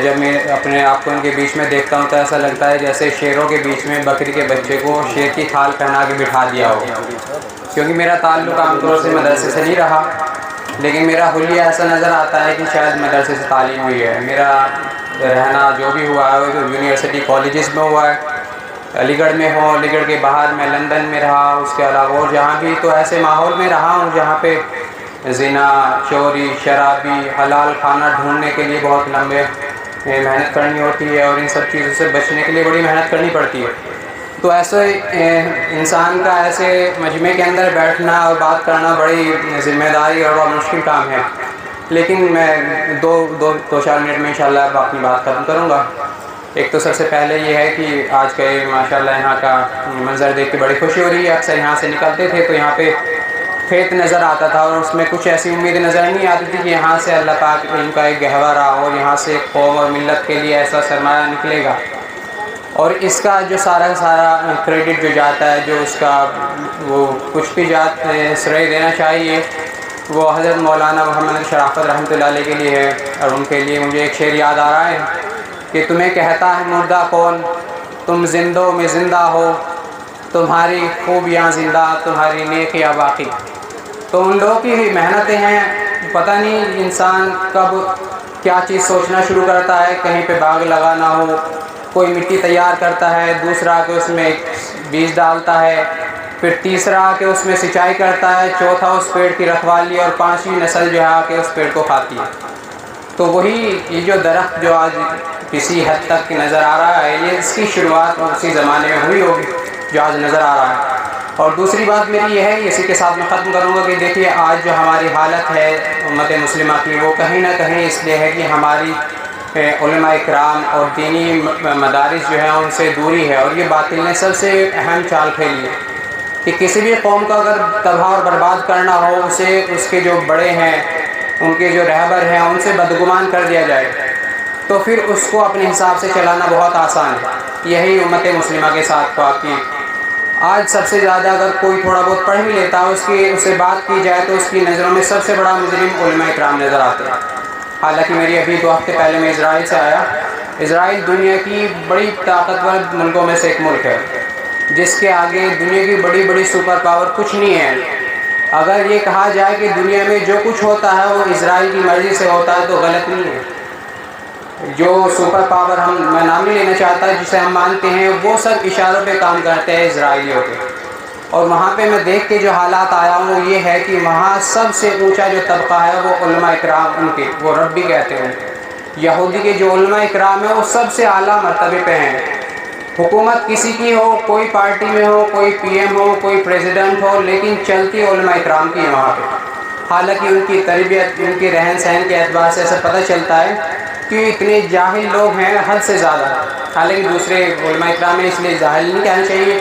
جب میں اپنے آپ کو ان کے بیچ میں دیکھتا ہوں تو ایسا لگتا ہے جیسے شیروں کے بیچ میں بکری کے بچے کو شیر کی کھال پہنا کے بٹھا دیا ہو. کیونکہ میرا تعلق عام طور سے مدرسے سے نہیں رہا، لیکن میرا حلیہ ایسا نظر آتا ہے کہ شاید مدرسے سے تعلیم ہوئی ہے. میرا رہنا جو بھی ہوا ہے وہ یونیورسٹی کالجز میں ہوا ہے، علی گڑھ میں ہوں، علی گڑھ کے باہر میں لندن میں رہا، اس کے علاوہ اور جہاں بھی تو ایسے ماحول میں رہا ہوں جہاں پہ زنا، چوری، شرابی، حلال کھانا ڈھونڈنے کے لیے بہت لمبے محنت کرنی ہوتی ہے، اور ان سب چیزوں سے بچنے کے لیے بڑی محنت کرنی پڑتی ہے. تو ایسے انسان کا ایسے مجمع کے اندر بیٹھنا اور بات کرنا بڑی ذمہ داری اور بہت مشکل کام ہے. لیکن میں دو چار منٹ میں انشاءاللہ اب اپنی بات ختم کروں گا. ایک تو سب سے پہلے یہ ہے کہ آج کا ماشاءاللہ یہاں کا منظر دیکھ کے بڑی خوشی ہو رہی ہے. اکثر یہاں سے نکلتے تھے تو یہاں پہ کھیت نظر آتا تھا، اور اس میں کچھ ایسی امید نظر نہیں آتی تھی کہ یہاں سے اللہ پاک ان کا ایک گہوارہ اور یہاں سے قوم اور ملت کے لیے ایسا سرمایہ نکلے گا. اور اس کا جو سارا کریڈٹ جو جاتا ہے، جو اس کا وہ کچھ بھی شرعی دینا چاہیے، وہ حضرت مولانا محمد شرافت رحمۃ اللہ علیہ کے لیے ہے. اور ان کے لیے مجھے ایک شعر یاد آ رہا ہے کہ تمہیں کہتا ہے مردہ کون، تم زندوں میں زندہ ہو، تمہاری خوبیاں زندہ، تمہاری نیکیاں باقی. تو ان لوگوں کی ہی محنتیں ہیں. پتہ نہیں انسان کب کیا چیز سوچنا شروع کرتا ہے. کہیں پہ باغ لگانا ہو، کوئی مٹی تیار کرتا ہے، دوسرا کہ اس میں بیج ڈالتا ہے، پھر تیسرا کہ اس میں سینچائی کرتا ہے، چوتھا اس پیڑ کی رکھوالی، اور پانچویں نسل جو ہے کہ اس پیڑ کو کھاتی ہے. تو وہی یہ جو درخت جو آج کسی حد تک نظر آ رہا ہے، یہ اس کی شروعات اسی زمانے میں ہوئی ہوگی جو آج نظر آ رہا ہے. اور دوسری بات میری یہ ہے، اسی کے ساتھ میں ختم کروں گا، کہ دیکھیے آج جو ہماری حالت ہے امت مسلمہ کی، وہ کہیں نہ کہیں اس لیے ہے کہ ہماری علماء اکرام اور دینی مدارس جو ہیں ان سے دوری ہے. اور یہ باطل نے سب سے اہم چال کھیلی ہے کہ کسی بھی قوم کا اگر تباہ اور برباد کرنا ہو، اسے اس کے جو بڑے ہیں، ان کے جو رہبر ہیں، ان سے بدگمان کر دیا جائے تو پھر اس کو اپنے حساب سے چلانا بہت آسان ہے. یہی امت مسلمہ کے ساتھ واقعی آج سب سے زیادہ اگر کوئی تھوڑا بہت پڑھ بھی لیتا ہے، اس سے بات کی جائے تو اس کی نظروں میں سب سے بڑا مجرم علماء اکرام نظر آتے ہیں. حالانکہ میری ابھی 2 ہفتے پہلے میں اسرائیل سے آیا. اسرائیل دنیا کی بڑی طاقتور ملکوں میں سے ایک ملک ہے، جس کے آگے دنیا کی بڑی بڑی سپر پاور کچھ نہیں ہے. اگر یہ کہا جائے کہ دنیا میں جو کچھ ہوتا ہے وہ اسرائیل کی مرضی سے ہوتا ہے تو غلط نہیں ہے. جو سپر پاور میں نام نہیں لینا چاہتا جسے ہم مانتے ہیں، وہ سب اشاروں پہ کام کرتے ہیں اسرائیلیوں کے. اور وہاں پہ میں دیکھ کے جو حالات آیا ہوں وہ یہ ہے کہ وہاں سب سے اونچا جو طبقہ ہے وہ علماء اکرام، ان کے وہ ربی کہتے ہیں. یہودی کے جو علماء اکرام ہیں وہ سب سے اعلیٰ مرتبے پہ ہیں. حکومت کسی کی ہو، کوئی پارٹی میں ہو، کوئی پی ایم ہو، کوئی پریزیڈنٹ ہو، لیکن چلتی علماء اکرام کی ہے وہاں پہ. حالانکہ ان کی تربیت، ان کے رہن سہن کے اعتبار سے ایسا پتہ چلتا ہے کہ اتنے جاہل لوگ ہیں حد سے زیادہ. حالانکہ دوسرے علماء اکرام میں اس لیے جاہل نہیں کہنا چاہیے،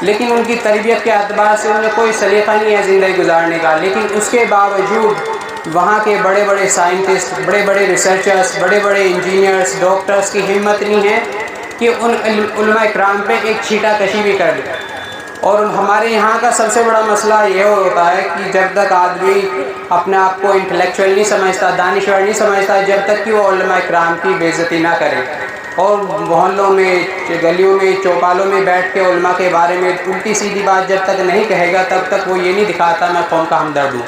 لیکن ان کی تربیت کے اعتبار سے انہیں کوئی سلیقہ نہیں ہے زندگی گزارنے کا. لیکن اس کے باوجود وہاں کے بڑے بڑے سائنٹسٹ، بڑے بڑے ریسرچرز، بڑے بڑے انجینئرز، ڈاکٹرز کی ہمت نہیں ہے کہ ان علماء اکرام پہ ایک چھیٹا کشی بھی کر لے. اور ہمارے یہاں کا سب سے بڑا مسئلہ یہ ہوتا ہے کہ جب تک آدمی اپنے آپ کو انٹلیکچوئل نہیں سمجھتا، دانشور نہیں سمجھتا، جب تک کہ وہ علماء اکرام کی بے عزتی نہ کرے، اور محلوں میں، گلیوں میں، چوپالوں میں بیٹھ کے علماء کے بارے میں الٹی سیدھی بات جب تک نہیں کہے گا تب تک وہ یہ نہیں دکھاتا میں قوم کا ہمدرد ہوں.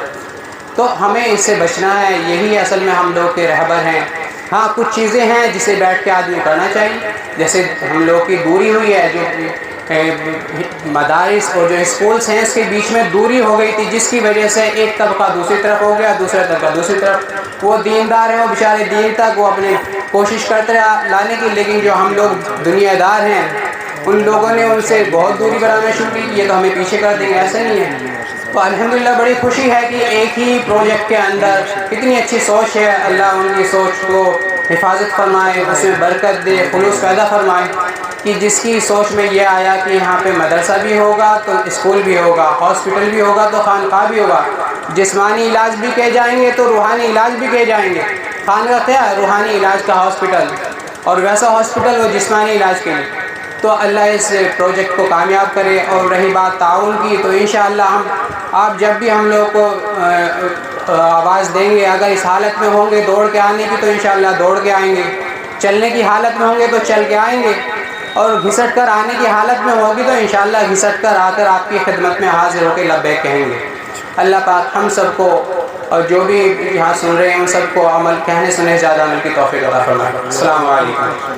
تو ہمیں اس سے بچنا ہے. یہی اصل میں ہم لوگ کے رہبر ہیں. ہاں کچھ چیزیں ہیں جسے بیٹھ کے آدمی کرنا چاہیے، جیسے ہم لوگ کی دوری ہوئی ہے، جو مدارس اور جو اسکولس ہیں اس کے بیچ میں دوری ہو گئی تھی، جس کی وجہ سے ایک طبقہ دوسری طرف ہو گیا، دوسرا طبقہ دوسری طرف. وہ دیندار ہیں، وہ بیچارے دین تک وہ اپنے کوشش کرتے رہے لانے کی، لیکن جو ہم لوگ دنیا دار ہیں ان لوگوں نے ان سے بہت دوری بنانا شروع کی. یہ تو ہمیں پیچھے کر دیں گے، ایسا نہیں ہے. تو الحمدللہ بڑی خوشی ہے کہ ایک ہی پروجیکٹ کے اندر کتنی اچھی سوچ ہے. اللہ ان کی سوچ کو حفاظت فرمائے، اس میں برکت دے، خلوص پیدا فرمائے. کہ جس کی سوچ میں یہ آیا کہ یہاں پہ مدرسہ بھی ہوگا تو اسکول بھی ہوگا، ہاسپٹل بھی ہوگا تو خانقاہ بھی ہوگا، جسمانی علاج بھی کیے جائیں گے تو روحانی علاج بھی کیے جائیں گے. خانقاہ کیا ہے؟ روحانی علاج کا ہاسپٹل، اور ویسا ہاسپٹل وہ جسمانی علاج کے لیے. تو اللہ اس پروجیکٹ کو کامیاب کرے. اور رہی بات تعاون کی، تو انشاءاللہ آپ جب بھی ہم لوگ کو آواز دیں گے، اگر اس حالت میں ہوں گے دوڑ کے آنے کی تو انشاءاللہ دوڑ کے آئیں گے. چلنے کی حالت میں ہوں گے تو چل کے آئیں گے، اور گھسٹ کر آنے کی حالت میں ہوگی تو انشاءاللہ گھسٹ کر آ کر آپ کی خدمت میں حاضر ہو کے لبیک کہیں گے۔ اللہ پاک ہم سب کو اور جو بھی یہاں سن رہے ہیں ان سب کو عمل کہنے سنے زیادہ عمل کی توفیق عطا فرمائے۔ السلام علیکم۔